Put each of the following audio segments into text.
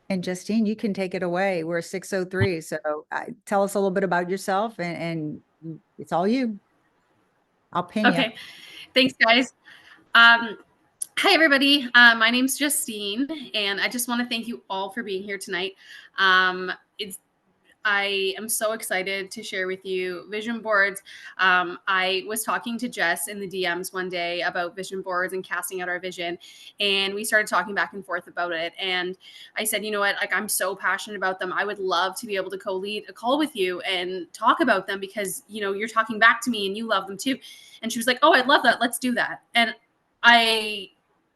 And Justine, you can take it away. We're 6:03. So tell us a little bit about yourself and it's all you. I'll pin you. Okay, thanks, guys. Hi, everybody. My name's Justine, and I just want to thank you all for being here tonight. It's I am so excited to share with you vision boards. I was talking to Jess in the DMs one day about vision boards and casting out our vision, and we started talking back and forth about it. And I said, you know what, like, I'm so passionate about them. I would love to be able to co-lead a call with you and talk about them because, you know, you're talking back to me and you love them too. And she was like, oh, I'd love that. Let's do that. And I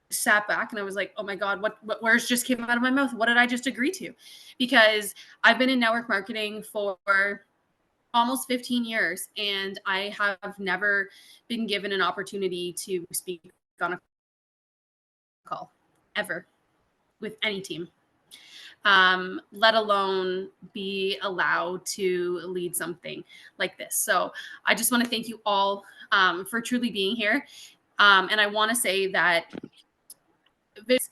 sat back and I was like, oh my God, what words just came out of my mouth? What did I just agree to? Because I've been in network marketing for almost 15 years and I have never been given an opportunity to speak on a call ever with any team, let alone be allowed to lead something like this. So I just want to thank you all for truly being here. And I want to say that this,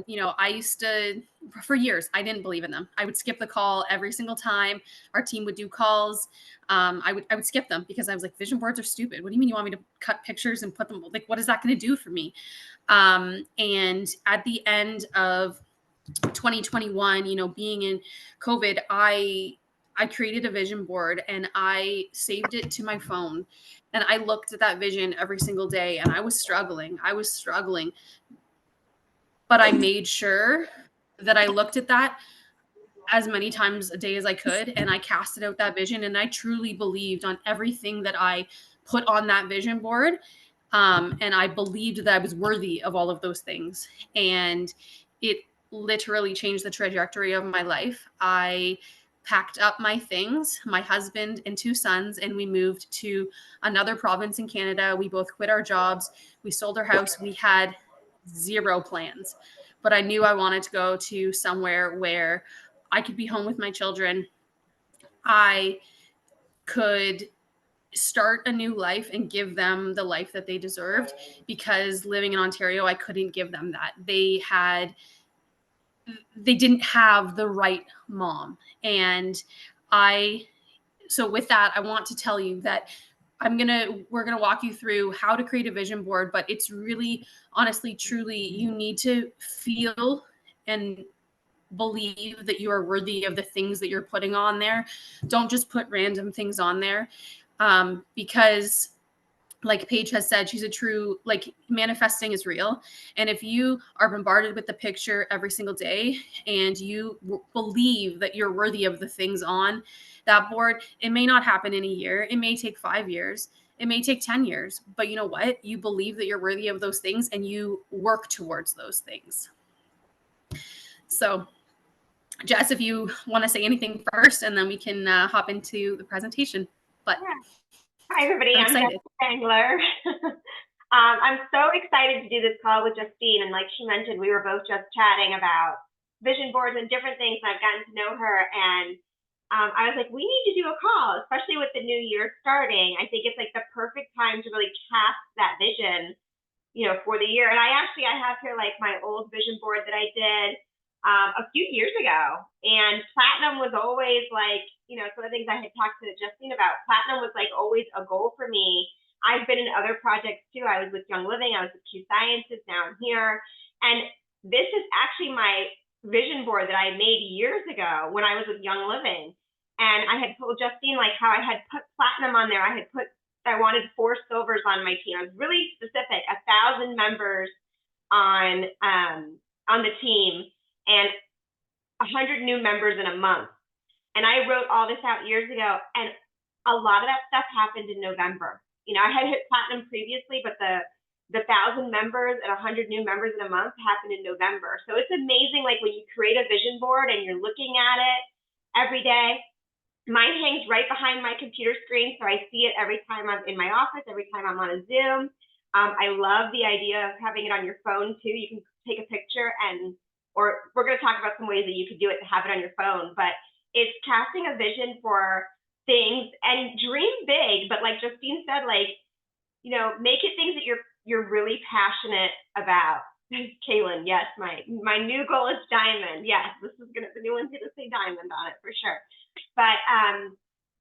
you know, I used to, for years, I didn't believe in them. I would skip the call every single time our team would do calls. I would skip them because I was like, vision boards are stupid. What do you mean you want me to cut pictures and put them? Like, what is that going to do for me? And at the end of 2021, you know, being in COVID, I created a vision board and I saved it to my phone. And I looked at that vision every single day and I was struggling. But I made sure that I looked at that as many times a day as I could and I casted out that vision and I truly believed on everything that I put on that vision board. And I believed that I was worthy of all of those things. And it literally changed the trajectory of my life. I packed up my things, my husband and two sons, and we moved to another province in Canada. We both quit our jobs. We sold our house. We had zero plans, but I knew I wanted to go to somewhere where I could be home with my children. I could start a new life and give them the life that they deserved, because living in Ontario, I couldn't give them that. They didn't have the right mom. And so with that, I want to tell you that we're gonna walk you through how to create a vision board, but it's really, honestly, truly, you need to feel and believe that you are worthy of the things that you're putting on there. Don't just put random things on there, because like Paige has said, she's a true, like, manifesting is real. And if you are bombarded with the picture every single day and you believe that you're worthy of the things on that board, it may not happen in a year. It may take 5 years. It may take 10 years. But you know what? You believe that you're worthy of those things and you work towards those things. So, Jess, if you want to say anything first, and then we can hop into the presentation. But yeah. Hi, everybody. I'm excited. excited. Spangler. I'm so excited to do this call with Justine. And like she mentioned, we were both just chatting about vision boards and different things. And I've gotten to know her. And I was like, we need to do a call, especially with the new year starting. I think it's like the perfect time to really cast that vision, you know, for the year. And I have here like my old vision board that I did a few years ago. And platinum was always like, you know, some of the things I had talked to Justine about. Platinum was like always a goal for me. I've been in other projects too. I was with Young Living, I was with Q Sciences, now I'm here. And this is actually my vision board that I made years ago when I was with Young Living. And I had told Justine like how I had put platinum on there. I wanted 4 silvers on my team. I was really specific, 1,000 members on the team and 100 new members in a month. And I wrote all this out years ago, and a lot of that stuff happened in November. You know, I had hit platinum previously, but the 1,000 members and 100 new members in a month happened in November. So it's amazing, like when you create a vision board and you're looking at it every day. Mine hangs right behind my computer screen, so I see it every time I'm in my office, every time I'm on a Zoom. I love the idea of having it on your phone too. You can take a picture or we're going to talk about some ways that you could do it to have it on your phone, but it's casting a vision for things and dream big. But like Justine said, like, you know, make it things that you're really passionate about. Kaylin, yes, my new goal is diamond. Yes, the new one's gonna say diamond on it for sure. But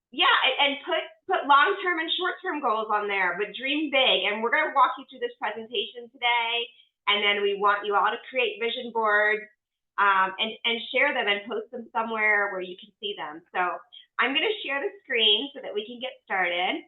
yeah, and put long-term and short-term goals on there, but dream big. And we're gonna walk you through this presentation today, and then we want you all to create vision boards and share them and post them somewhere where you can see them. So I'm gonna share the screen so that we can get started.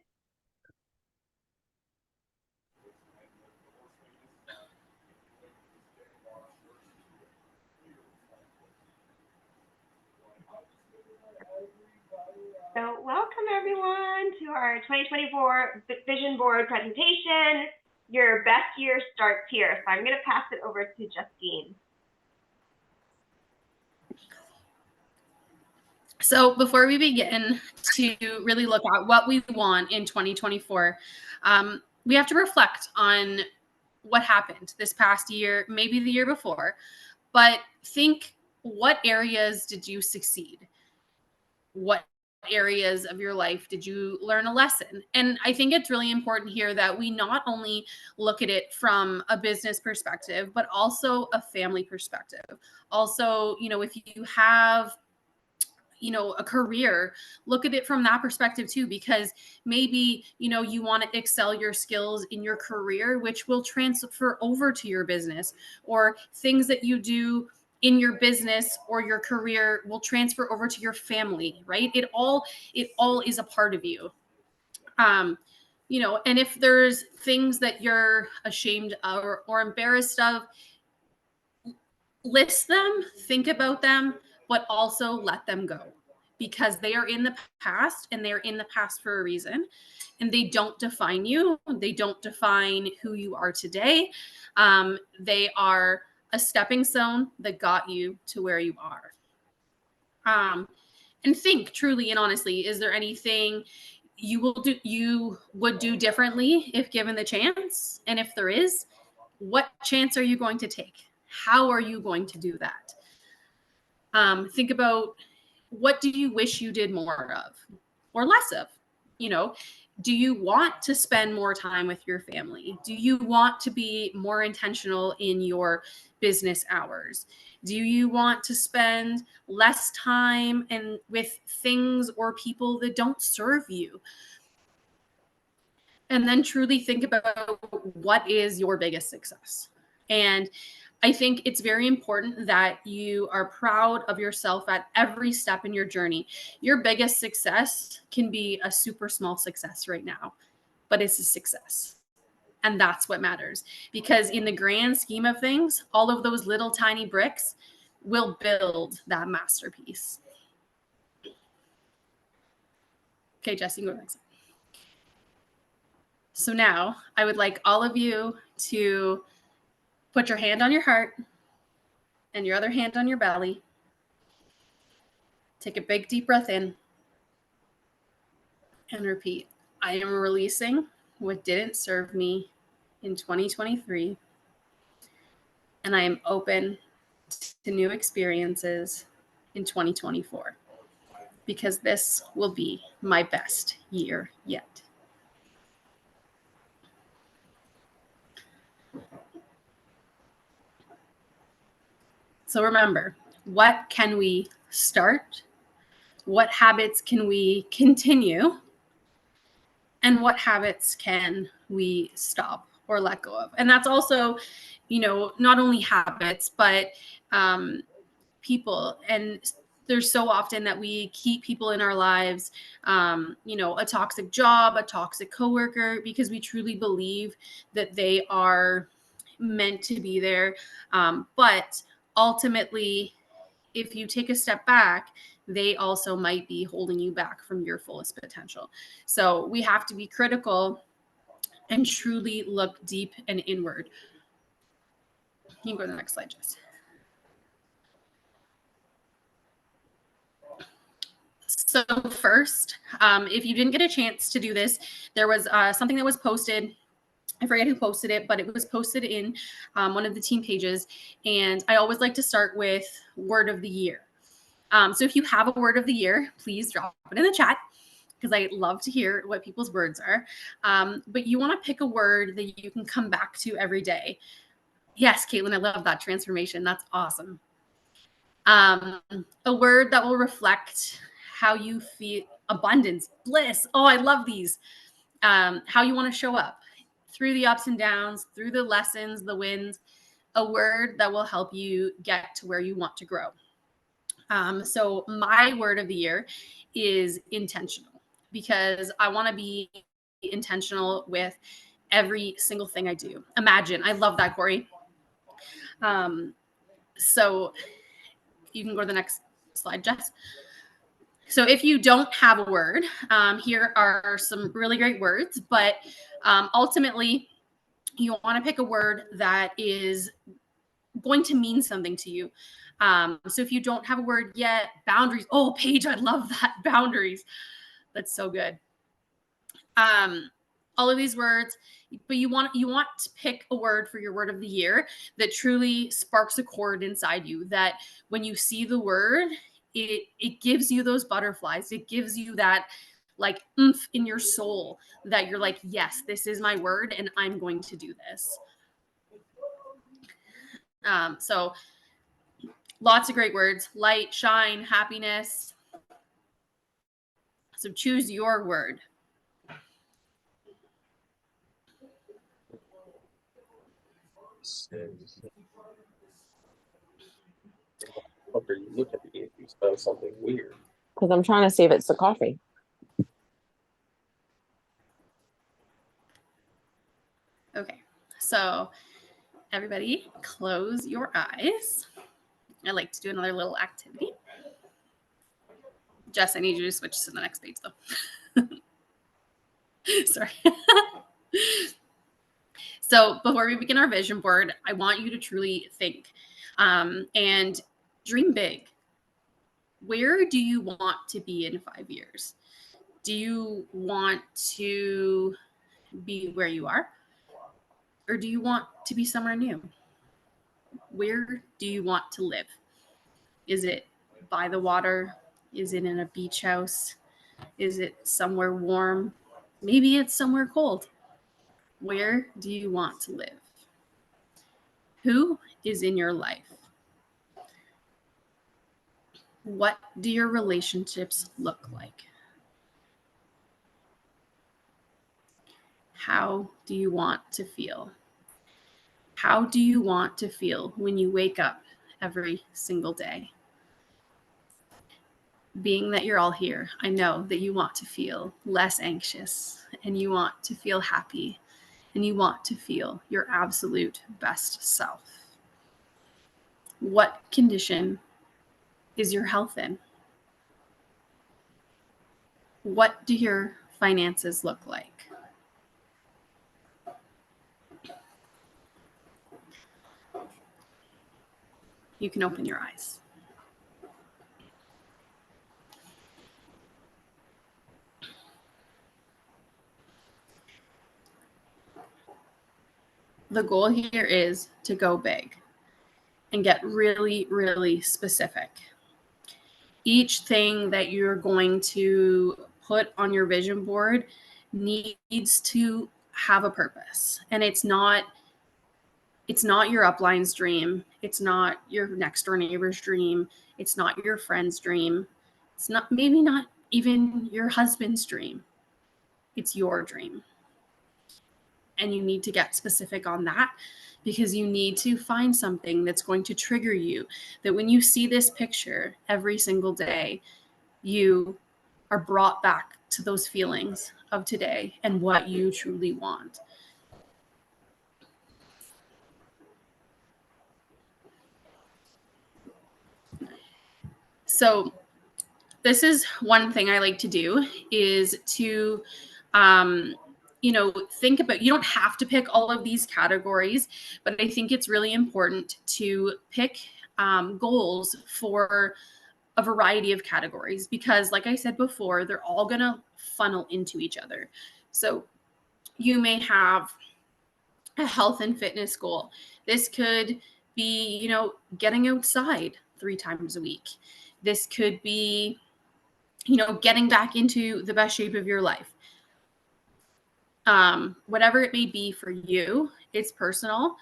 So welcome everyone to our 2024 Vision Board presentation. Your best year starts here. So I'm going to pass it over to Justine. So before we begin to really look at what we want in 2024, we have to reflect on what happened this past year, maybe the year before, but think, what areas did you succeed? What areas of your life did you learn a lesson? And I think it's really important here that we not only look at it from a business perspective, but also a family perspective. Also, if you have a career, look at it from that perspective too, because maybe you want to excel your skills in your career, which will transfer over to your business, or things that you do in your business or your career will transfer over to your family, right? It all is a part of you. And if there's things that you're ashamed of or embarrassed of, list them, think about them, but also let them go, because they are in the past, and they're in the past for a reason, and they don't define you. They don't define who you are today. They are a stepping stone that got you to where you are. And think truly and honestly, is there anything you would do differently if given the chance? And if there is, what chance are you going to take? How are you going to do that? Think about, what do you wish you did more of or less of? Do you want to spend more time with your family? Do you want to be more intentional in your business hours? Do you want to spend less time with things or people that don't serve you? And then truly think about, what is your biggest success? And I think it's very important that you are proud of yourself at every step in your journey. Your biggest success can be a super small success right now, but it's a success. And that's what matters, because in the grand scheme of things, all of those little tiny bricks will build that masterpiece. Okay, Jesse, go next. So now I would like all of you to put your hand on your heart and your other hand on your belly. Take a big deep breath in and repeat. I am releasing what didn't serve me in 2023, and I am open to new experiences in 2024, because this will be my best year yet. So remember, what can we start? What habits can we continue? And what habits can we stop or let go of? And that's also, not only habits, but people. And there's so often that we keep people in our lives, a toxic job, a toxic coworker, because we truly believe that they are meant to be there. But ultimately, if you take a step back, they also might be holding you back from your fullest potential. So we have to be critical and truly look deep and inward. You can go to the next slide, Jess. So first, if you didn't get a chance to do this, there was something that was posted. I forget who posted it, but it was posted in one of the team pages. And I always like to start with word of the year. So if you have a word of the year, please drop it in the chat, because I love to hear what people's words are. But you want to pick a word that you can come back to every day. Yes, Caitlin, I love that transformation. That's awesome. A word that will reflect how you feel, abundance, bliss. Oh, I love these. How you want to show up through the ups and downs, through the lessons, the wins, a word that will help you get to where you want to grow. So my word of the year is intentional, because I want to be intentional with every single thing I do. Imagine. I love that, Corey. So you can go to the next slide, Jess. So if you don't have a word, here are some really great words, but ultimately you want to pick a word that is going to mean something to you. So if you don't have a word yet, boundaries. Oh, Paige, I love that. Boundaries. That's so good. All of these words, but you want to pick a word for your word of the year that truly sparks a chord inside you, that when you see the word, it gives you those butterflies. It gives you that like oomph in your soul, that you're like, yes, this is my word and I'm going to do this. So lots of great words: light, shine, happiness. So choose your word. After you look at it, you spell something weird. Because I'm trying to see if it's the coffee. Okay, so everybody close your eyes. I like to do another little activity. Jess, I need you to switch to the next page though. Sorry. So before we begin our vision board, I want you to truly think and dream big. Where do you want to be in 5 years? Do you want to be where you are? Or do you want to be somewhere new? Where do you want to live? Is it by the water? Is it in a beach house? Is it somewhere warm? Maybe it's somewhere cold. Where do you want to live? Who is in your life? What do your relationships look like? How do you want to feel? How do you want to feel when you wake up every single day? Being that you're all here, I know that you want to feel less anxious, and you want to feel happy, and you want to feel your absolute best self. What condition is your health in? What do your finances look like? You can open your eyes. The goal here is to go big and get really, really specific. Each thing that you're going to put on your vision board needs to have a purpose. And it's not your upline's dream. It's not your next door neighbor's dream. It's not your friend's dream. It's maybe not even your husband's dream. It's your dream. And you need to get specific on that, because you need to find something that's going to trigger you, that when you see this picture every single day, you are brought back to those feelings of today and what you truly want. So this is one thing I like to do, is to think about, you don't have to pick all of these categories, but I think it's really important to pick goals for a variety of categories, because like I said before, they're all going to funnel into each other. So you may have a health and fitness goal. This could be, getting outside 3 times a week. This could be, getting back into the best shape of your life. Whatever it may be for you, it's personal.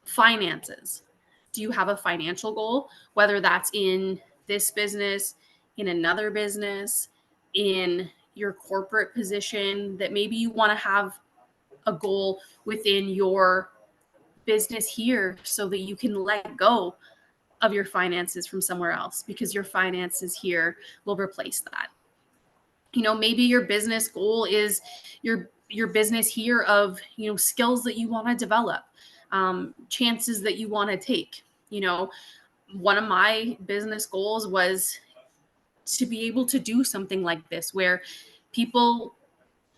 finances. Do you have a financial goal, whether that's in this business, in another business, in your corporate position, that maybe you want to have a goal within your business here so that you can let go of your finances from somewhere else because your finances here will replace that. You know, maybe your business goal is your business here of, you know, skills that you want to develop, chances that you want to take. You know, one of my business goals was to be able to do something like this where people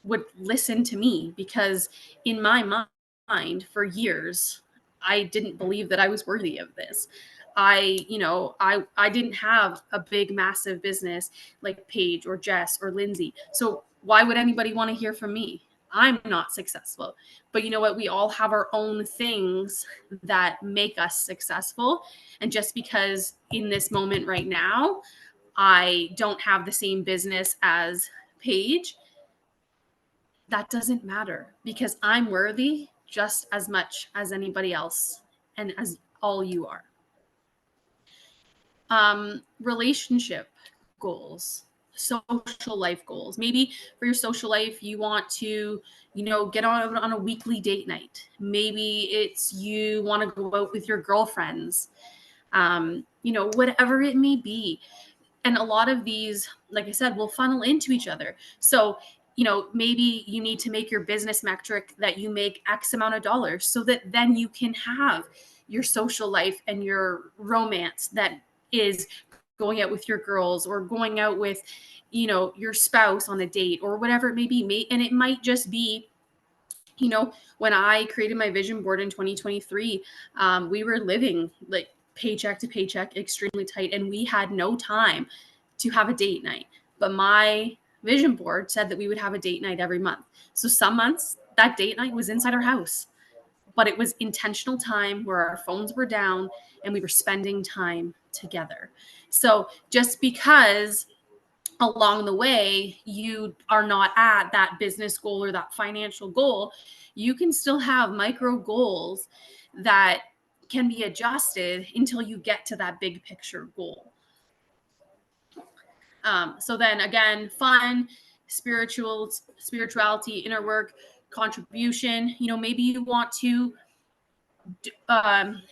would listen to me, because in my mind for years I didn't believe that I was worthy of this. I didn't have a big massive business like Paige or Jess or Lindsay. So why would anybody want to hear from me? I'm not successful. But you know what? We all have our own things that make us successful. And just because in this moment right now, I don't have the same business as Paige, that doesn't matter, because I'm worthy just as much as anybody else and as all you are. Relationship goals, social life goals. Maybe for your social life, you want to, you know, get on a weekly date night. Maybe it's you want to go out with your girlfriends, you know, whatever it may be. And a lot of these, like I said, will funnel into each other. So, you know, maybe you need to make your business metric that you make X amount of dollars so that then you can have your social life and your romance that is going out with your girls or going out with, you know, your spouse on a date or whatever it may be. And it might just be, you know, when I created my vision board in 2023, we were living like paycheck to paycheck, extremely tight, and we had no time to have a date night. But my vision board said that we would have a date night every month. So some months that date night was inside our house, but it was intentional time where our phones were down and we were spending time together. So just because along the way you are not at that business goal or that financial goal, you can still have micro goals that can be adjusted until you get to that big picture goal. So then again, fun, spirituality, inner work, contribution. You know, maybe you want to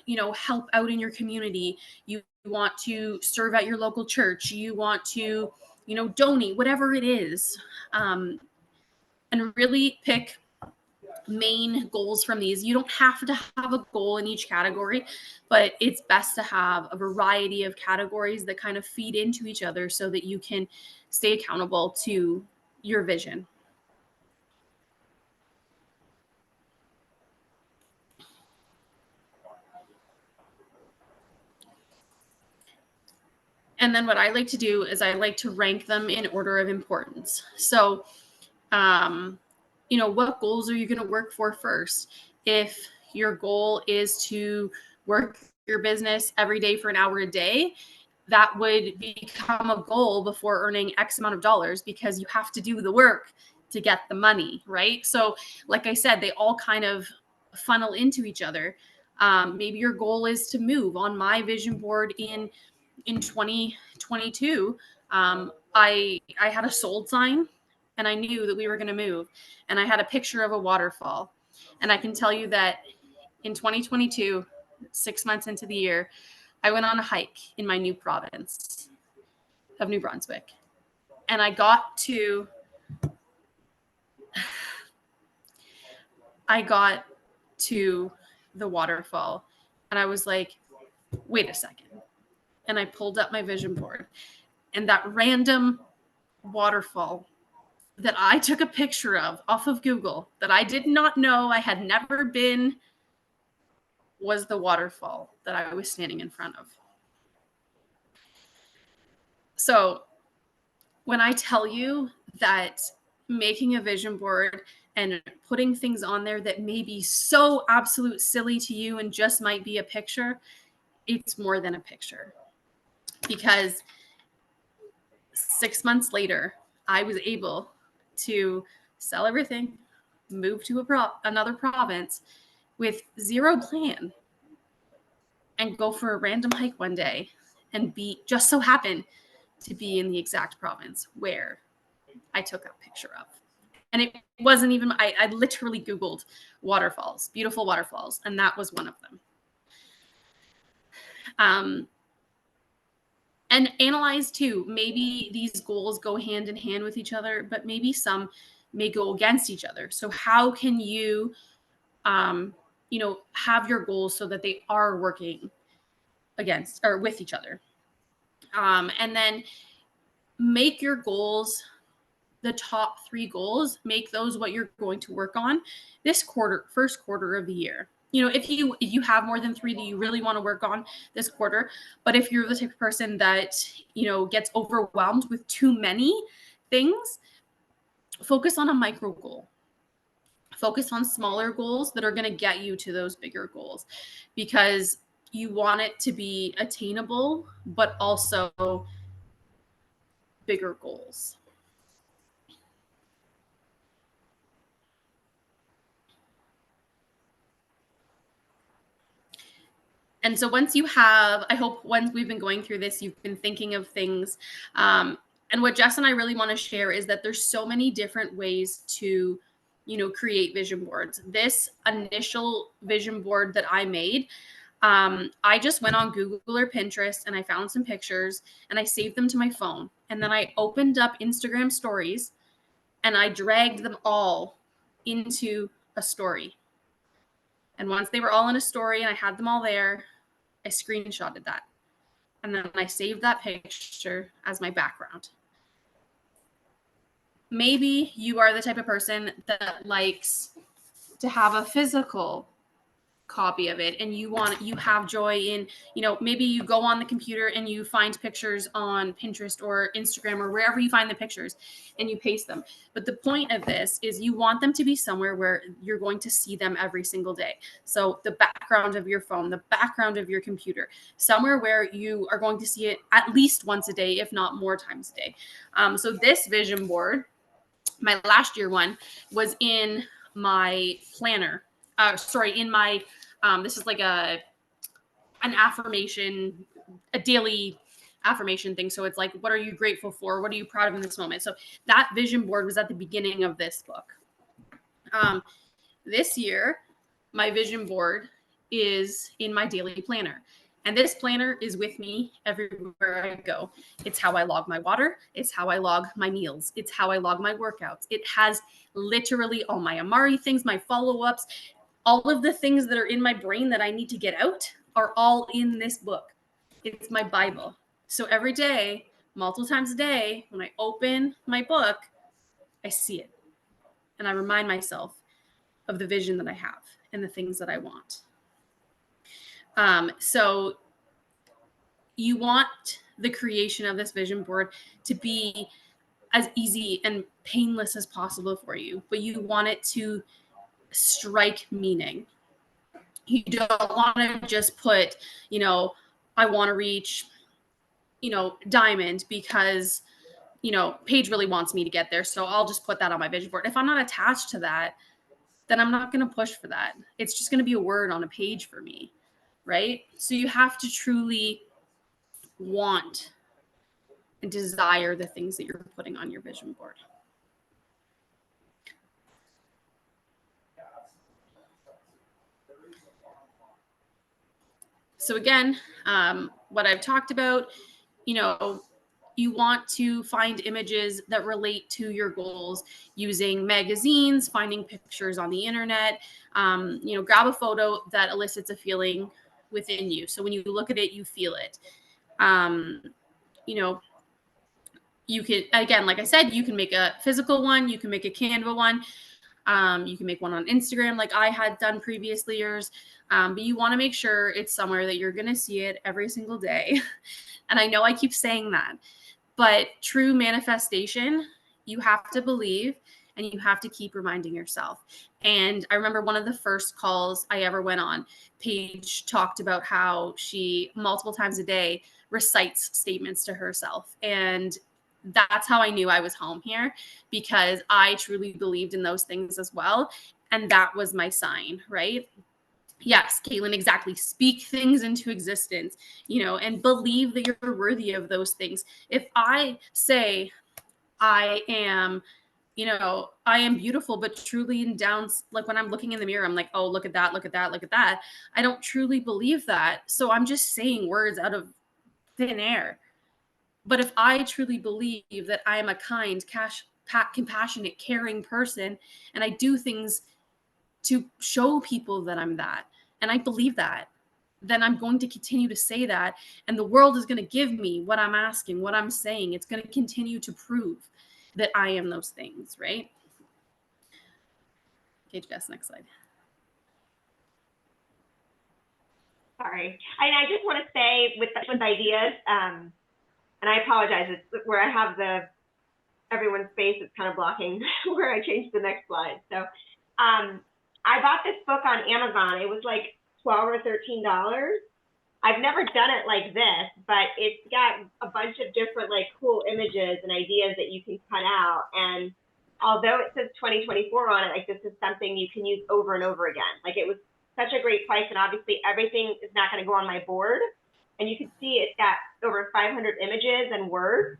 you know, help out in your community. You want to serve at your local church. You want to, you know, donate, whatever it is. And really pick main goals from these. You don't have to have a goal in each category, but it's best to have a variety of categories that kind of feed into each other so that you can stay accountable to your vision. And then what I like to do is I like to rank them in order of importance. So, you know, what goals are you going to work for first? If your goal is to work your business every day for an hour a day, that would become a goal before earning X amount of dollars, because you have to do the work to get the money, right? So, like I said, they all kind of funnel into each other. Maybe your goal is to move. On my vision board in 2022, I had a sold sign, and I knew that we were going to move, and I had a picture of a waterfall. And I can tell you that in 2022, 6 months into the year, I went on a hike in my new province of New Brunswick, and I got to the waterfall, and I was like, wait a second. And I pulled up my vision board, and that random waterfall that I took a picture of off of Google that I did not know, I had never been, was the waterfall that I was standing in front of. So when I tell you that making a vision board and putting things on there that may be so absolute silly to you and just might be a picture, it's more than a picture. Because 6 months later, I was able to sell everything, move to another province with zero plan, and go for a random hike one day and just so happen to be in the exact province where I took a picture of. And it wasn't even, I literally Googled waterfalls, beautiful waterfalls, and that was one of them. And analyze too, maybe these goals go hand in hand with each other, but maybe some may go against each other. So how can you, have your goals so that they are working against or with each other? And then make your goals, the top 3 goals, make those what you're going to work on this first quarter of the year. If you have more than 3 that you really want to work on this quarter, but if you're the type of person that, gets overwhelmed with too many things, focus on a micro goal. Focus on smaller goals that are going to get you to those bigger goals, because you want it to be attainable, but also bigger goals. And so once we've been going through this, you've been thinking of things. And what Jess and I really want to share is that there's so many different ways to, create vision boards. This initial vision board that I made, I just went on Google or Pinterest and I found some pictures and I saved them to my phone. And then I opened up Instagram stories and I dragged them all into a story. And once they were all in a story and I had them all there, I screenshotted that. And then I saved that picture as my background. Maybe you are the type of person that likes to have a physical copy of it and you have joy in, maybe you go on the computer and you find pictures on Pinterest or Instagram or wherever you find the pictures and you paste them. But the point of this is you want them to be somewhere where you're going to see them every single day. So the background of your phone, the background of your computer, somewhere where you are going to see it at least once a day, if not more times a day. So this vision board, my last year one, was in my planner. In my, this is like an affirmation, a daily affirmation thing. So it's like, what are you grateful for? What are you proud of in this moment? So that vision board was at the beginning of this book. This year, my vision board is in my daily planner. And this planner is with me everywhere I go. It's how I log my water. It's how I log my meals. It's how I log my workouts. It has literally all my Amari things, my follow-ups, all of the things that are in my brain that I need to get out are all in this book. It's my Bible. So every day, multiple times a day, when I open my book, I see it. And I remind myself of the vision that I have and the things that I want. So you want the creation of this vision board to be as easy and painless as possible for you, but you want it to strike meaning. You don't want to just put, I want to reach, diamond because, Paige really wants me to get there. So I'll just put that on my vision board. If I'm not attached to that, then I'm not going to push for that. It's just going to be a word on a page for me. Right? So you have to truly want and desire the things that you're putting on your vision board. So again, what I've talked about, you want to find images that relate to your goals using magazines, finding pictures on the internet, grab a photo that elicits a feeling within you. So when you look at it, you feel it. You can, again, like I said, you can make a physical one, you can make a Canva one, you can make one on Instagram like I had done previous years, but you want to make sure it's somewhere that you're going to see it every single day. And I know I keep saying that, but true manifestation, you have to believe and you have to keep reminding yourself. And I remember one of the first calls I ever went on, Paige talked about how she multiple times a day recites statements to herself. And that's how I knew I was home here, because I truly believed in those things as well. And that was my sign, right? Yes, Caitlin, exactly. Speak things into existence, and believe that you're worthy of those things. If I say I am, I am beautiful, but truly in down, like when I'm looking in the mirror, I'm like, oh, look at that, look at that, look at that. I don't truly believe that. So I'm just saying words out of thin air. But if I truly believe that I am a kind, compassionate, caring person, and I do things to show people that I'm that, and I believe that, then I'm going to continue to say that. And the world is going to give me what I'm asking, what I'm saying. It's going to continue to prove that I am those things, right? Okay, Jess, next slide. Sorry. I just want to say with ideas, and I apologize, it's where I have everyone's face is kind of blocking where I changed the next slide. So I bought this book on Amazon. It was like $12 or $13. I've never done it like this, but it's got a bunch of different like cool images and ideas that you can cut out. And although it says 2024 on it, like this is something you can use over and over again. Like it was such a great price, and obviously everything is not going to go on my board. And you can see it's got over 500 images and words.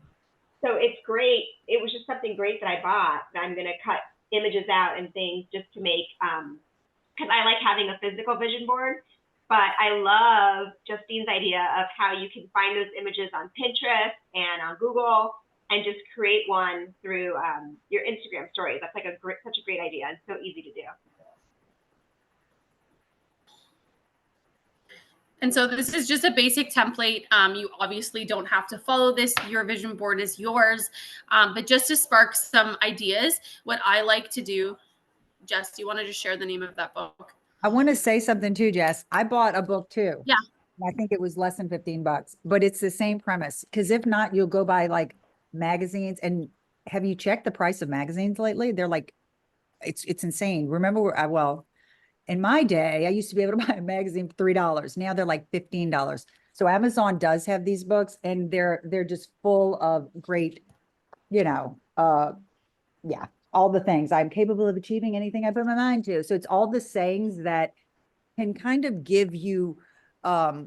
So it's great. It was just something great that I bought that I'm going to cut images out and things just to make, because I like having a physical vision board. But I love Justine's idea of how you can find those images on Pinterest and on Google and just create one through your Instagram story. That's like such a great idea and so easy to do. And so this is just a basic template. You obviously don't have to follow this. Your vision board is yours. But just to spark some ideas, what I like to do, Jess, do you want to just share the name of that book? I want to say something too, Jess. I bought a book too. Yeah. I think it was less than $15, but it's the same premise. Because if not, you'll go buy like magazines. And have you checked the price of magazines lately? They're like, it's insane. Remember, well, in my day, I used to be able to buy a magazine for $3. Now they're like $15. So Amazon does have these books, and they're just full of great, yeah, all the things. I'm capable of achieving anything I put my mind to. So it's all the sayings that can kind of give you a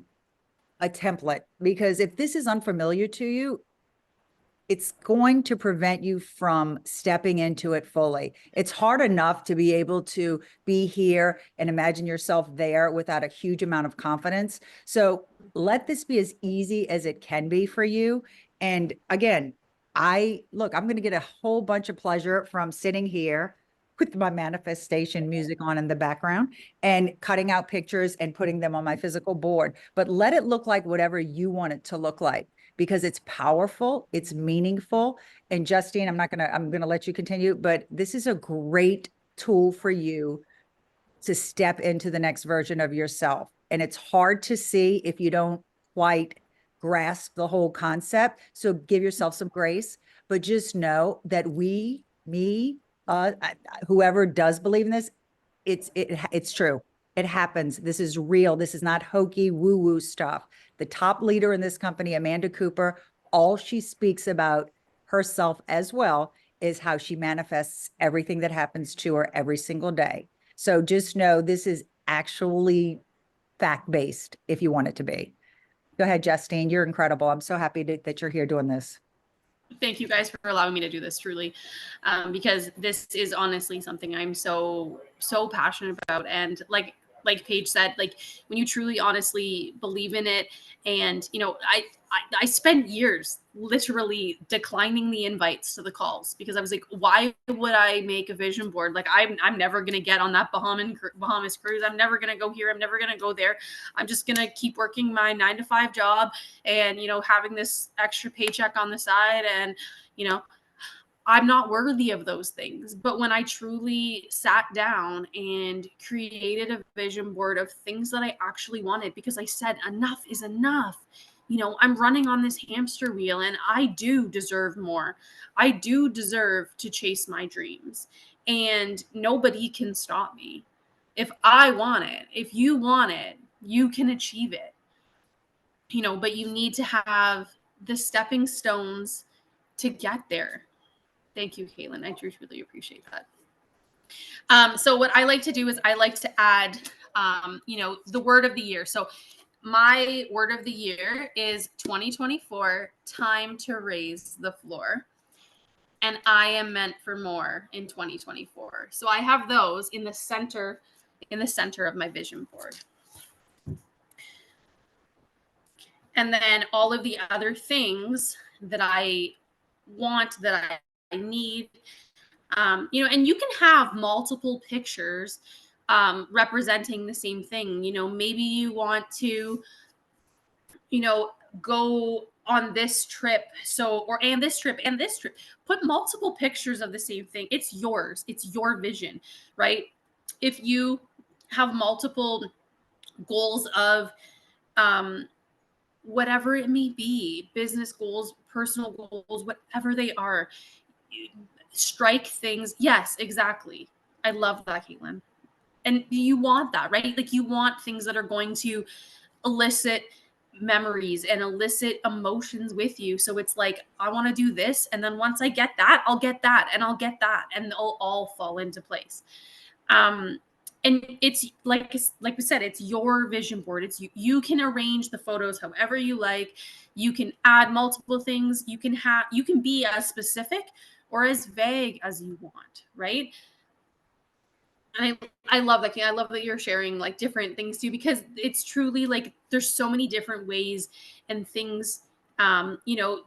template, because if this is unfamiliar to you, it's going to prevent you from stepping into it fully. It's hard enough to be able to be here and imagine yourself there without a huge amount of confidence. So let this be as easy as it can be for you. And again, I'm going to get a whole bunch of pleasure from sitting here with my manifestation music on in the background and cutting out pictures and putting them on my physical board. But let it look like whatever you want it to look like, because it's powerful, it's meaningful. And Justine, I'm going to let you continue, but this is a great tool for you to step into the next version of yourself. And it's hard to see if you don't quite grasp the whole concept. So give yourself some grace, but just know that whoever does believe in this, it's true. It happens. This is real. This is not hokey woo-woo stuff. The top leader in this company, Amanda Cooper, all she speaks about herself as well is how she manifests everything that happens to her every single day. So just know this is actually fact-based if you want it to be. Go ahead, Justine. You're incredible. I'm so happy that you're here doing this. Thank you guys for allowing me to do this, truly, because this is honestly something I'm so passionate about. And like Paige said, like when you truly honestly believe in it, and I spent years literally declining the invites to the calls because I was like, why would I make a vision board? Like I'm never gonna get on that Bahamas cruise. I'm never gonna go here. I'm never gonna go there. I'm just gonna keep working my 9-to-5 job and having this extra paycheck on the side, and I'm not worthy of those things. But when I truly sat down and created a vision board of things that I actually wanted, because I said enough is enough. I'm running on this hamster wheel and I do deserve more. I do deserve to chase my dreams, and nobody can stop me. If I want it, if you want it, you can achieve it. But you need to have the stepping stones to get there. Thank you, Caitlin. I truly appreciate that. So what I like to do is I like to add the word of the year. So my word of the year is 2024, time to raise the floor. And I am meant for more in 2024. So I have those in the center of my vision board. And then all of the other things that I want, that I need, and you can have multiple pictures representing the same thing. Maybe you want to, go on this trip. And this trip and this trip. Put multiple pictures of the same thing. It's yours. It's your vision, right? If you have multiple goals of whatever it may be, business goals, personal goals, whatever they are, strike things. Yes, exactly. I love that, Caitlin. And you want that, right? Like you want things that are going to elicit memories and elicit emotions with you. So it's like, I want to do this. And then once I get that, I'll get that and I'll get that. And they'll all fall into place. And it's like we said, it's your vision board. It's you can arrange the photos however you like. You can add multiple things. You can be as specific or as vague as you want, right? And I love that. I love that you're sharing like different things too, because it's truly like there's so many different ways and things,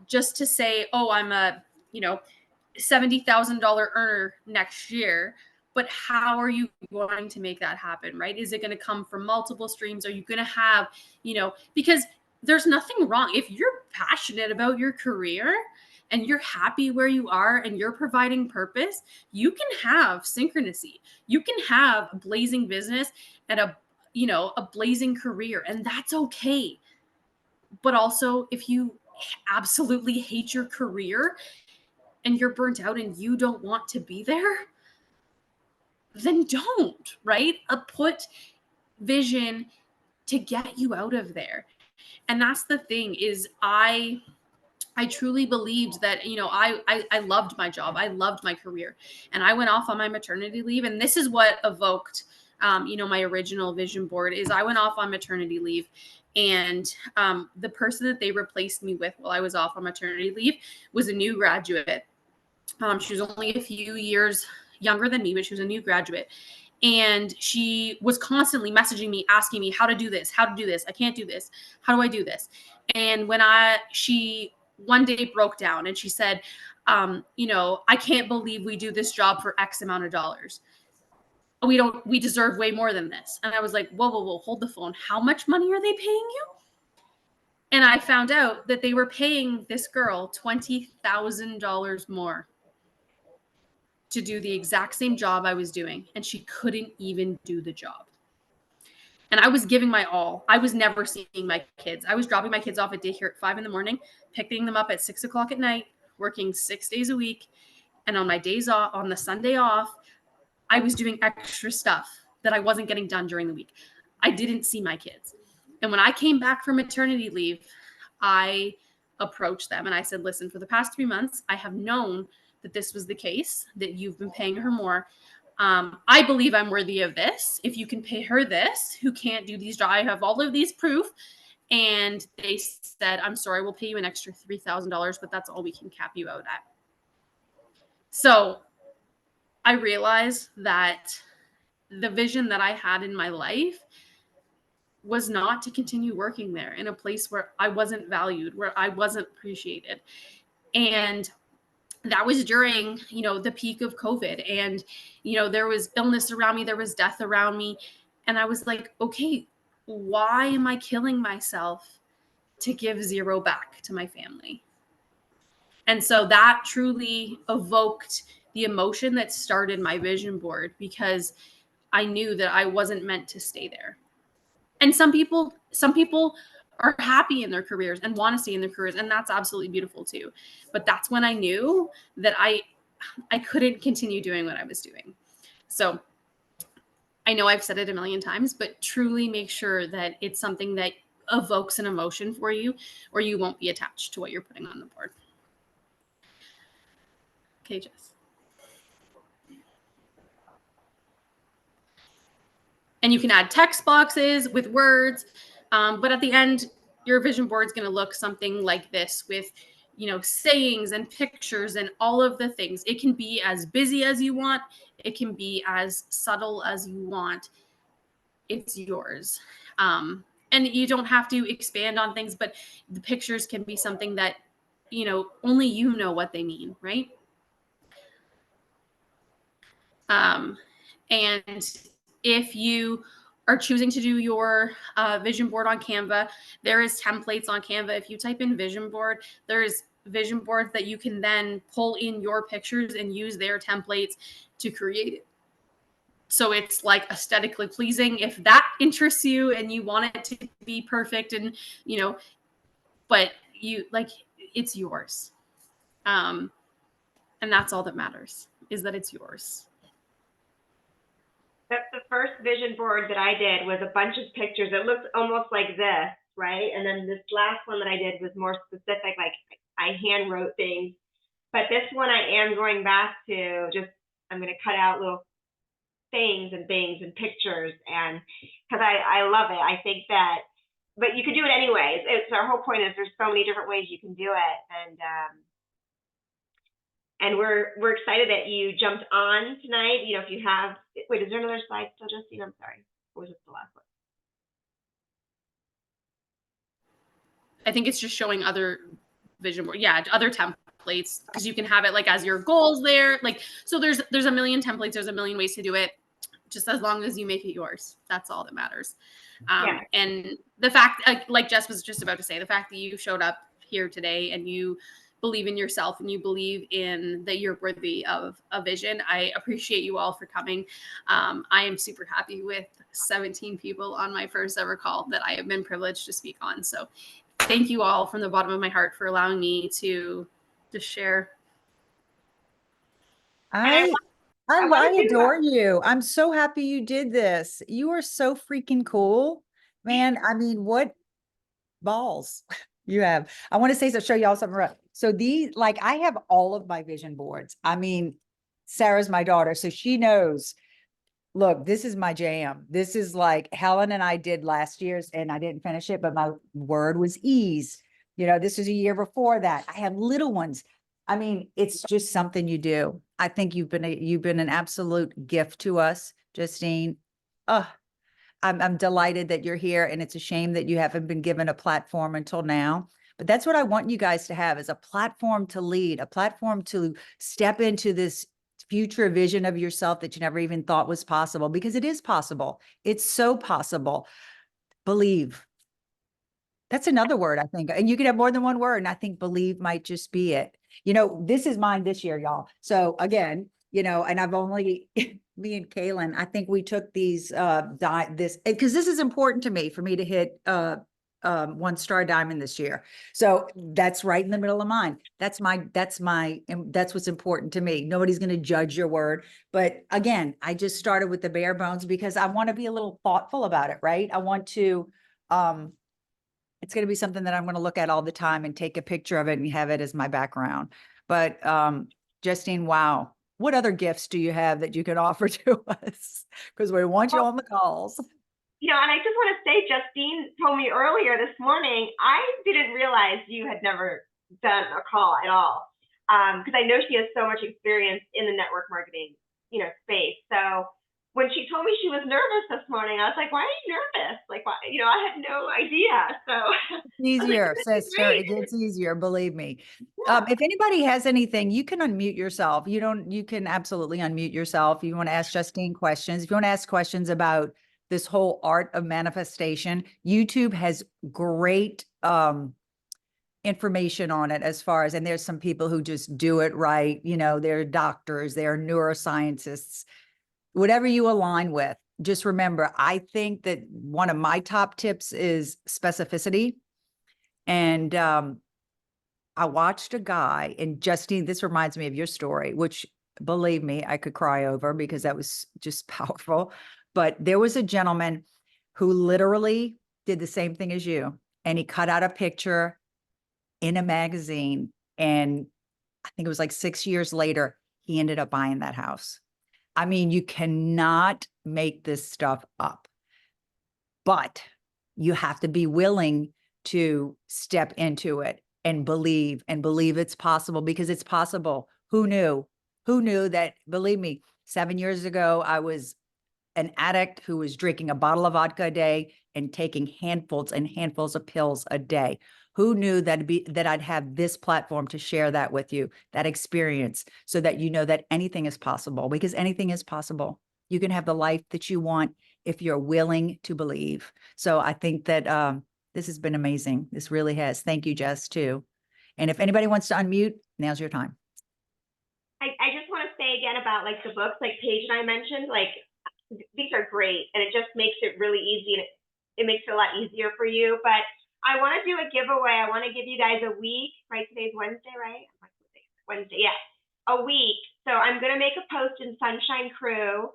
just to say, oh, I'm a, $70,000 earner next year, but how are you going to make that happen, right? Is it going to come from multiple streams? Are you going to have, because there's nothing wrong. If you're passionate about your career and you're happy where you are and you're providing purpose, you can have synchronicity. You can have a blazing business and a blazing career, and that's okay. But also, if you absolutely hate your career and you're burnt out and you don't want to be there, then don't, right? Put vision to get you out of there. And that's the thing is I truly believed that, I loved my job. I loved my career. And I went off on my maternity leave. And this is what evoked, my original vision board is I went off on maternity leave. And the person that they replaced me with while I was off on maternity leave was a new graduate. She was only a few years younger than me, but she was a new graduate. And she was constantly messaging me, asking me how to do this. I can't do this. How do I do this? And when she one day broke down and she said, I can't believe we do this job for X amount of dollars. We deserve way more than this. And I was like, whoa, hold the phone. How much money are they paying you? And I found out that they were paying this girl $20,000 more to do the exact same job I was doing. And she couldn't even do the job. And I was giving my all. I was never seeing my kids. I was dropping my kids off at daycare at 5 a.m, picking them up at 6 o'clock at night, working 6 days a week. And on my days off, on the Sunday off, I was doing extra stuff that I wasn't getting done during the week. I didn't see my kids. And when I came back from maternity leave, I approached them and I said, listen, for the past 3 months, I have known that this was the case, that you've been paying her more. I believe I'm worthy of this. If you can pay her this, who can't do these jobs, I have all of these proof. And they said, I'm sorry, we'll pay you an extra $3,000, but that's all we can cap you out at. So I realized that the vision that I had in my life was not to continue working there in a place where I wasn't valued, where I wasn't appreciated. And that was during, the peak of COVID. And, there was illness around me, there was death around me. And I was like, okay, why am I killing myself to give zero back to my family? And so that truly evoked the emotion that started my vision board, because I knew that I wasn't meant to stay there. And some people are happy in their careers and want to stay in their careers, and that's absolutely beautiful too. But that's when I knew that I couldn't continue doing what I was doing. So I know I've said it a million times, but truly make sure that it's something that evokes an emotion for you, or you won't be attached to what you're putting on the board. Okay, Jess. And you can add text boxes with words. But at the end, your vision board is going to look something like this with, sayings and pictures and all of the things. It can be as busy as you want. It can be as subtle as you want. It's yours. And you don't have to expand on things, but the pictures can be something that, only you know what they mean, right? And if you are choosing to do your vision board on Canva, there is templates on Canva. If you type in vision board, there's vision boards that you can then pull in your pictures and use their templates to create it. So it's like aesthetically pleasing if that interests you and you want it to be perfect and, but it's yours. And that's all that matters, is that it's yours. The first vision board that I did was a bunch of pictures. It looked almost like this, right? And then this last one that I did was more specific, like I hand wrote things. But this one I am going back to I'm going to cut out little things and pictures, and because I love it. I think that, but you could do it anyways. Our whole point is there's so many different ways you can do it, and we're excited that you jumped on tonight. If you have, wait, is there another slide still, Justine? I'm sorry, or was it the last one? I think it's just showing other vision board, other templates, because you can have it like as your goals there. Like, so there's a million templates, there's a million ways to do it. Just as long as you make it yours, that's all that matters. And the fact, like Jess was just about to say, the fact that you showed up here today and you believe in yourself and you believe in that you're worthy of a vision. I appreciate you all for coming. I am super happy with 17 people on my first ever call that I have been privileged to speak on. So thank you all from the bottom of my heart for allowing me to share. I adore you. I'm so happy you did this. You are so freaking cool, man. I mean, what balls you have. I want to show y'all something. So I have all of my vision boards. I mean, Sarah's my daughter, so she knows. Look, this is my jam. This is like Helen and I did last year's, and I didn't finish it, but my word was ease. This was a year before that. I have little ones. I mean, it's just something you do. I think you've been an absolute gift to us, Justine. I'm delighted that you're here, and it's a shame that you haven't been given a platform until now. But that's what I want you guys to have, is a platform to lead, a platform to step into this future vision of yourself that you never even thought was possible, because it is possible. It's so possible. Believe. That's another word, I think. And you can have more than one word. And I think believe might just be it. This is mine this year, y'all. So again, and I've only, me and Kaylin, I think we took these, because this is important to me, for me to hit 1-star diamond this year. So that's right in the middle of mine. That's what's important to me. Nobody's going to judge your word. But again, I just started with the bare bones because I want to be a little thoughtful about it, right? I want to, it's going to be something that I'm going to look at all the time and take a picture of it and have it as my background. But Justine, wow. What other gifts do you have that you can offer to us? Because we want you on the calls. And I just want to say, Justine told me earlier this morning, I didn't realize you had never done a call at all. Because I know she has so much experience in the network marketing, space. So when she told me she was nervous this morning, I was like, why are you nervous? Like, why? I had no idea. So it's easier, sister. It gets easier, believe me. Yeah. If anybody has anything, you can unmute yourself. You can absolutely unmute yourself. If you want to ask Justine questions, if you want to ask questions about this whole art of manifestation, YouTube has great information on it, as far as, and there's some people who just do it right. They're doctors, they're neuroscientists, whatever you align with. Just remember, I think that one of my top tips is specificity. And I watched a guy, and Justine, this reminds me of your story, which, believe me, I could cry over because that was just powerful. But there was a gentleman who literally did the same thing as you. And he cut out a picture in a magazine. And I think it was like 6 years later, he ended up buying that house. I mean, you cannot make this stuff up. but you have to be willing to step into it and believe it's possible, because it's possible. Who knew? Who knew that? Believe me, 7 years ago, I was an addict who was drinking a bottle of vodka a day and taking handfuls and handfuls of pills a day. Who knew that I'd have this platform to share that with you, that experience, so that you know that anything is possible, because anything is possible. You can have the life that you want if you're willing to believe. So I think that this has been amazing. This really has. Thank you, Jess, too. And if anybody wants to unmute, now's your time. I just want to say again about like the books, like Paige and I mentioned, like these are great, and it just makes it really easy, and it makes it a lot easier for you. But I want to do a giveaway. I want to give you guys a week, right? Today's Wednesday, right? Wednesday, yeah, a week. So I'm going to make a post in Sunshine Crew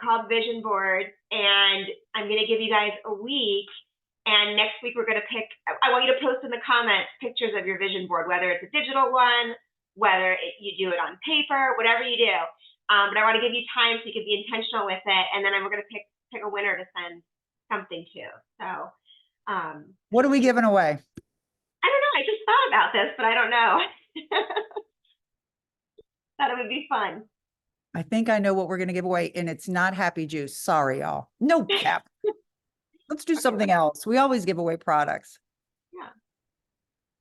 called Vision Boards, and I'm going to give you guys a week. And next week we're going to pick, I want you to post in the comments pictures of your vision board, whether it's a digital one, whether you do it on paper, whatever you do. But I want to give you time so you can be intentional with it. And then we're going to pick a winner to send something to. So what are we giving away? I don't know. I just thought about this, but I don't know. Thought it would be fun. I think I know what we're going to give away, and it's not Happy Juice. Sorry, y'all. No cap. Let's do something else. We always give away products. Yeah.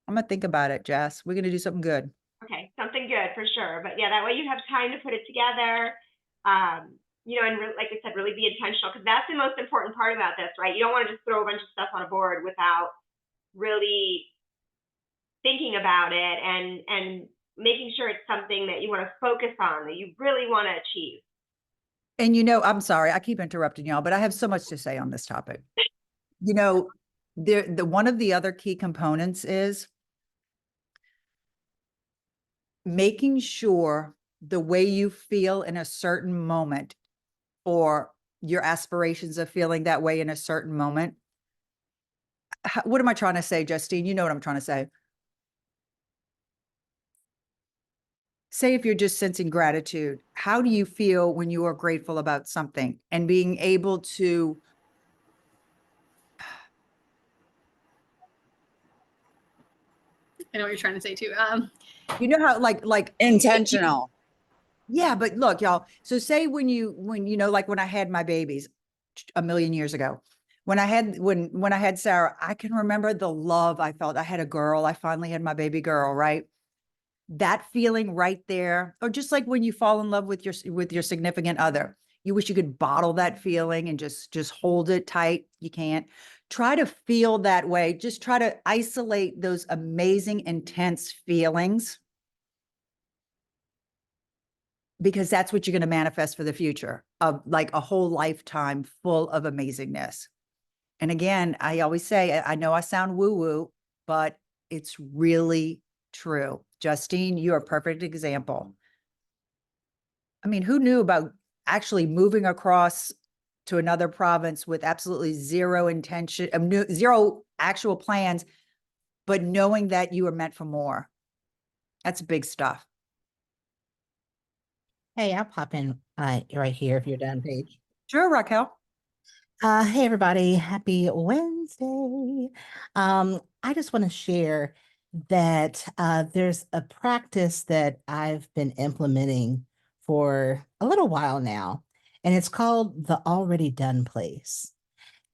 I'm going to think about it, Jess. We're going to do something good. Okay, something good for sure. But yeah, that way you have time to put it together. You know, and like I said, really be intentional, because that's the most important part about this, right? You don't want to just throw a bunch of stuff on a board without really thinking about it and making sure it's something that you want to focus on, that you really want to achieve. And you know, I'm sorry, I keep interrupting y'all, but I have so much to say on this topic. You know, one of the other key components is making sure the way you feel in a certain moment, or your aspirations of feeling that way in a certain moment. What am I trying to say, Justine? You know what I'm trying to say. Say if you're just sensing gratitude, how do you feel when you are grateful about something, and being able to I know what you're trying to say too. you know how like Intentional. yeah, but look, y'all. So say when you know, like when I had my babies a million years ago, when I had Sarah, I can remember the love I felt. I had a girl. I finally had my baby girl, right? That feeling right there, or just like when you fall in love with your significant other, you wish you could bottle that feeling and just hold it tight. You can't. Try to feel that way. Just try to isolate those amazing, intense feelings, because that's what you're going to manifest for the future, of like a whole lifetime full of amazingness. And again, I always say, I know I sound woo-woo, but it's really true. Justine, you're a perfect example. I mean, who knew about actually moving across to another province with absolutely zero intention, zero actual plans, but knowing that you were meant for more? That's big stuff. Hey, I'll pop in right here if you're done, Paige. Sure, Raquel. Hey, everybody. Happy Wednesday. I just want to share that there's a practice that I've been implementing for a little while now, and it's called the already done place.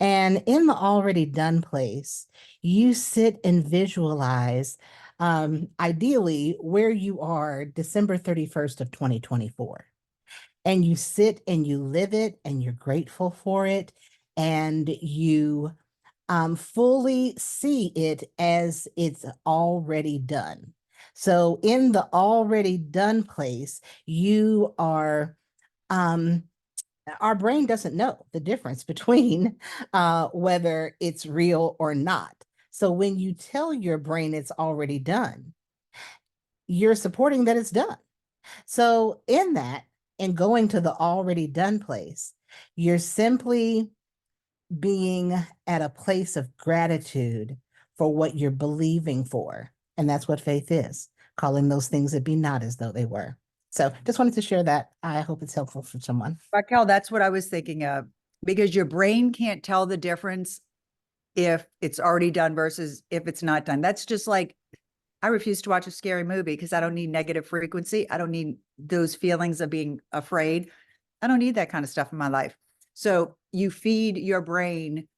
And in the already done place, you sit and visualize, ideally, where you are December 31st of 2024. And you sit and you live it, and you're grateful for it, and you fully see it as it's already done. So in the already done place, you are, our brain doesn't know the difference between whether it's real or not. So when you tell your brain it's already done, you're supporting that it's done. So in that, and going to the already done place, you're simply being at a place of gratitude for what you're believing for. And that's what faith is, calling those things that be not as though they were. So just wanted to share that. I hope it's helpful for someone. Raquel, that's what I was thinking of. because your brain can't tell the difference if it's already done versus if it's not done. That's just like, I refuse to watch a scary movie because I don't need negative frequency. I don't need those feelings of being afraid. I don't need that kind of stuff in my life. So you feed your brain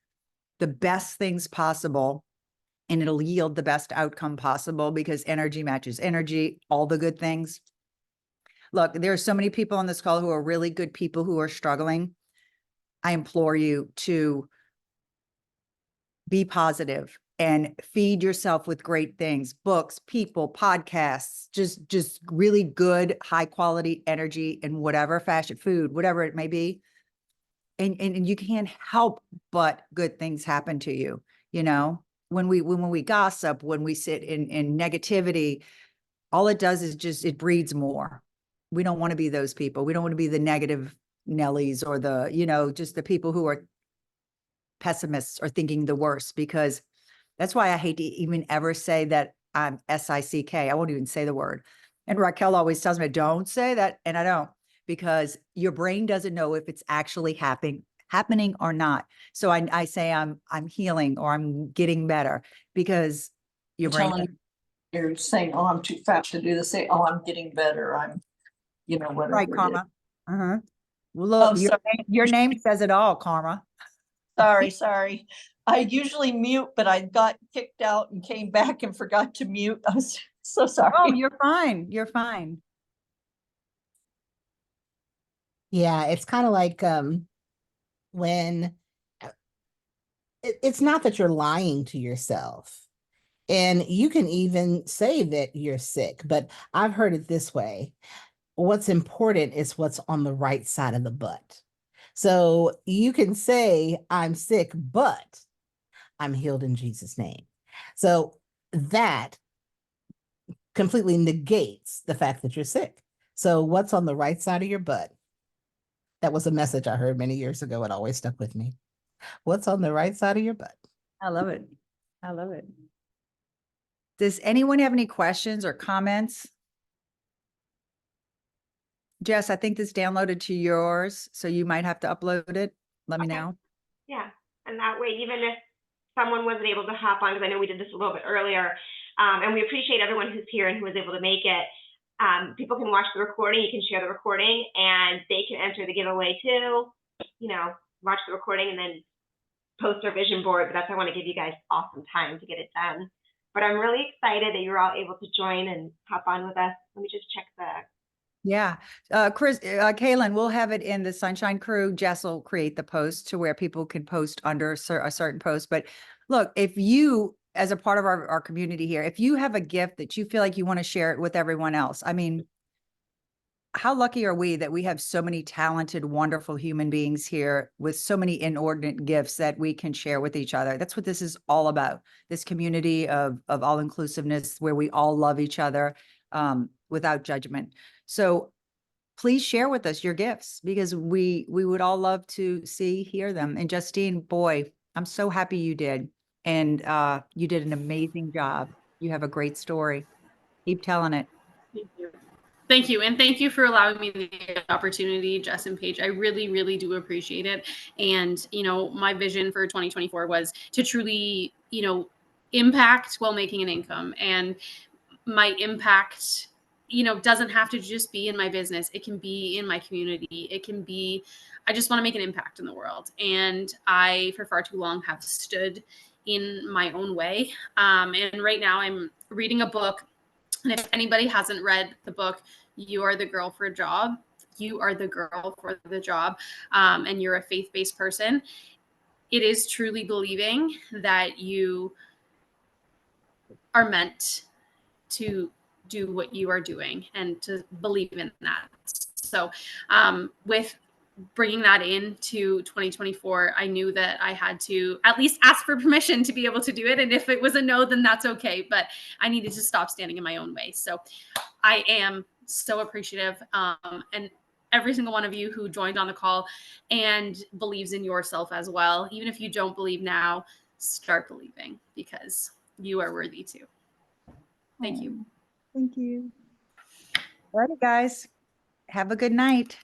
the best things possible, and it'll yield the best outcome possible because energy matches energy, all the good things. Look, there are so many people on this call who are really good people who are struggling. I implore you to be positive and feed yourself with great things, books, people, podcasts, just really good, high quality energy and whatever, fashion, food, whatever it may be. And you can't help but good things happen to you. You know, when we gossip, when we sit in negativity, all it does is just, it breeds more. We don't want to be those people. We don't want to be the negative Nellies or the, you know, just the people who are pessimists or thinking the worst, because that's why I hate to even ever say that I'm SICK. I won't even say the word. And Raquel always tells me, don't say that. And I don't, because your brain doesn't know if it's actually happening or not. So I say I'm healing or I'm getting better because your brain. Telling you're saying, oh, I'm too fat to do this. Say, oh, I'm getting better. I'm, whatever Right, it is. Karma. Uh-huh. Well, look, Oh, your name says it all, Karma. sorry. I usually mute, but I got kicked out and came back and forgot to mute. I was so sorry. Oh, you're fine. You're fine. Yeah, it's kind of like when it's not that you're lying to yourself. And you can even say that you're sick, but I've heard it this way. What's important is what's on the right side of the butt. So you can say, I'm sick, but I'm healed in Jesus' name. So that completely negates the fact that you're sick. So what's on the right side of your butt? That was a message I heard many years ago. It always stuck with me. What's on the right side of your butt? I love it. I love it. Does anyone have any questions or comments? Jess, I think this downloaded to yours, so you might have to upload it. Let me Okay. know. Yeah, and that way, even if someone wasn't able to hop on, because I know we did this a little bit earlier, and we appreciate everyone who's here and who was able to make it. People can watch the recording, you can share the recording, and they can enter the giveaway too. Watch the recording and then post our vision board, but that's why I want to give you guys awesome time to get it done. But I'm really excited that you're all able to join and hop on with us. Let me just check the. Yeah. Kaylin, we'll have it in the Sunshine Crew. Jess will create the post to where people can post under a certain post. But look, if you, as a part of our community here, if you have a gift that you feel like you want to share it with everyone else, I mean, how lucky are we that we have so many talented, wonderful human beings here with so many inordinate gifts that we can share with each other. That's what this is all about. This community of all inclusiveness where we all love each other without judgment. So please share with us your gifts because we would all love to hear them. And Justine, boy, I'm so happy you did. And you did an amazing job. You have a great story. Keep telling it. Thank you. Thank you. And thank you for allowing me the opportunity, Jess and Paige. I really, really do appreciate it. And, my vision for 2024 was to truly, impact while making an income. And my impact, doesn't have to just be in my business. It can be in my community. It can be, I just want to make an impact in the world. And I, for far too long, have stood in my own way. And right now I'm reading a book. And if anybody hasn't read the book, You Are the Girl for a Job, you are the girl for the job, and you're a faith-based person, it is truly believing that you are meant to do what you are doing and to believe in that. So with bringing that into 2024, I knew that I had to at least ask for permission to be able to do it. And if it was a no, then that's okay. But I needed to stop standing in my own way. So I am so appreciative. And every single one of you who joined on the call and believes in yourself as well. Even if you don't believe now, start believing because you are worthy too. Thank you. Thank you. All right, guys. Have a good night.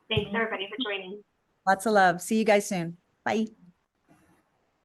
Thanks everybody for joining. Lots of love. See you guys soon. Bye.